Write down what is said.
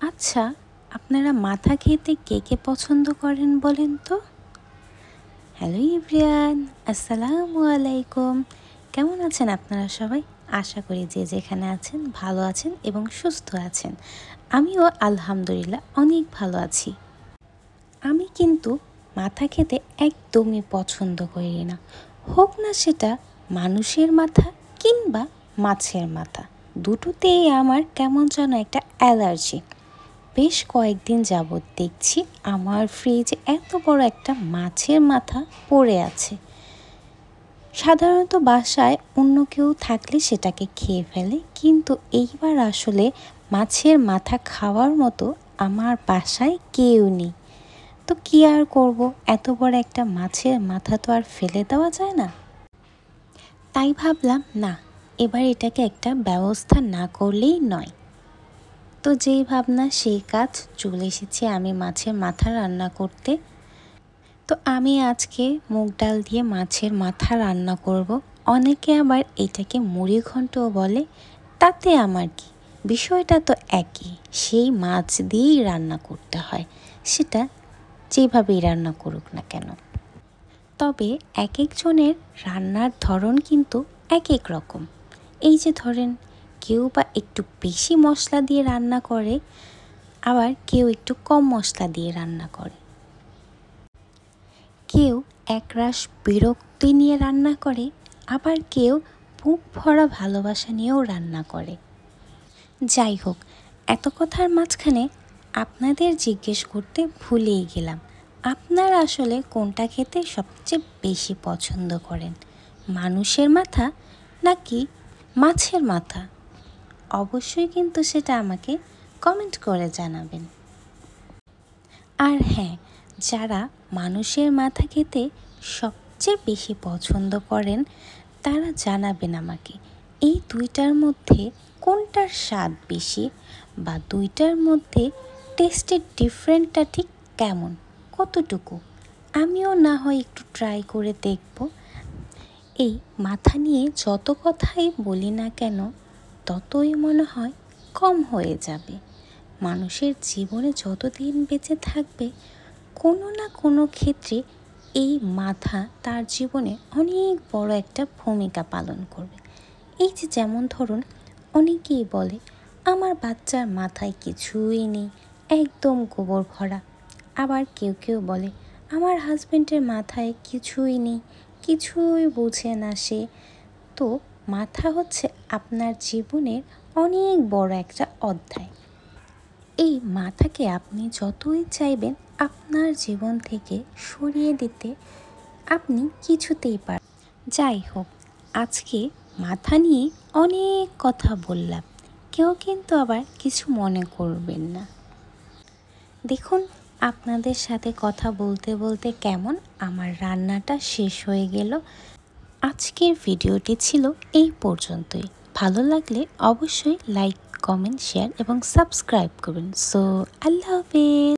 আচ্ছা, আপনারা মাথা খেতে কে কে পছন্দ করেন বলেন তো? হ্যালো এভরিওয়ান, আসসালামু আলাইকুম। কেমন আছেন আপনারা সবাই? আশা করি যে যেখানে আছেন ভালো আছেন এবং সুস্থ আছেন। আমিও আলহামদুলিল্লাহ অনেক ভালো আছি। আমি কিন্তু মাথা খেতে একদমই পছন্দ করি না, হোক না সেটা মানুষের মাথা কিংবা মাছের মাথা। দুটোতেই আমার কেমন যেন একটা অ্যালার্জি। বেশ কয়েকদিন যাবৎ দেখছি আমার ফ্রিজে এত বড় একটা মাছের মাথা পড়ে আছে। সাধারণত বাসায় অন্য কেউ থাকলে সেটাকে খেয়ে ফেলে, কিন্তু এইবার আসলে মাছের মাথা খাওয়ার মতো আমার বাসায় কেউ নেই। তো কী আর করব, এত বড় একটা মাছের মাথা তো আর ফেলে দেওয়া যায় না। তাই ভাবলাম না, এবার এটাকে একটা ব্যবস্থা না করলেই নয়। তো যেই ভাবনা সেই কাজ, চলে এসেছি আমি মাছের মাথা রান্না করতে। তো আমি আজকে মুগ ডাল দিয়ে মাছের মাথা রান্না করব। অনেকে আবার এটাকে মুড়ি ঘন্টও বলে, তাতে আমার কি, বিষয়টা তো একই। সেই মাছ দিয়েই রান্না করতে হয়, সেটা যেভাবেই রান্না করুক না কেন। তবে এক একজনের রান্নার ধরন কিন্তু এক এক রকম। এই যে ধরেন, কেউ বা একটু বেশি মশলা দিয়ে রান্না করে, আবার কেউ একটু কম মশলা দিয়ে রান্না করে। কেউ একরাশ বিরক্তি নিয়ে রান্না করে, আবার কেউ বুক ভরা ভালোবাসা নিয়েও রান্না করে। যাই হোক, এত কথার মাঝখানে আপনাদের জিজ্ঞেস করতে ভুলেই গেলাম, আপনারা আসলে কোনটা খেতে সবচেয়ে বেশি পছন্দ করেন, মানুষের মাথা নাকি মাছের মাথা? অবশ্যই কিন্তু সেটা আমাকে কমেন্ট করে জানাবেন। আর হ্যাঁ, যারা মানুষের মাথা খেতে সবচেয়ে বেশি পছন্দ করেন তারা জানাবেন আমাকে এই দুইটার মধ্যে কোনটার স্বাদ বেশি, বা দুইটার মধ্যে টেস্টের ডিফারেন্টটা ঠিক কেমন, কতটুকু। আমিও না হয় একটু ট্রাই করে দেখব। এই মাথা নিয়ে যত কথাই বলি না কেন, ততই মনে হয় কম হয়ে যাবে। মানুষের জীবনে যতদিন বেঁচে থাকবে, কোনো না কোনো ক্ষেত্রে এই মাথা তার জীবনে অনেক বড় একটা ভূমিকা পালন করবে। এই যে যেমন ধরুন, অনেকেই বলে আমার বাচ্চার মাথায় কিছুই নেই, একদম গোবর ভরা। আবার কেউ কেউ বলে আমার হাজব্যান্ডের মাথায় কিছুই নেই, কিছুই বোঝে না সে। তো মাথা হচ্ছে আপনার জীবনের অনেক বড় একটা অধ্যায়। এই মাথাকে আপনি যতই চাইবেন আপনার জীবন থেকে সরিয়ে দিতে, আপনি কিছুতেই পারবেন। যাই হোক, আজকে মাথা নিয়ে অনেক কথা বললাম, কেউ কিন্তু আবার কিছু মনে করবেন না। দেখুন, আপনাদের সাথে কথা বলতে বলতে কেমন আমার রান্নাটা শেষ হয়ে গেল। আজকের ভিডিওটি ছিল এই পর্যন্তই। ভালো লাগলে অবশ্যই লাইক, কমেন্ট, শেয়ার এবং সাবস্ক্রাইব করবেন। সো আল্লাহ হাফেজ।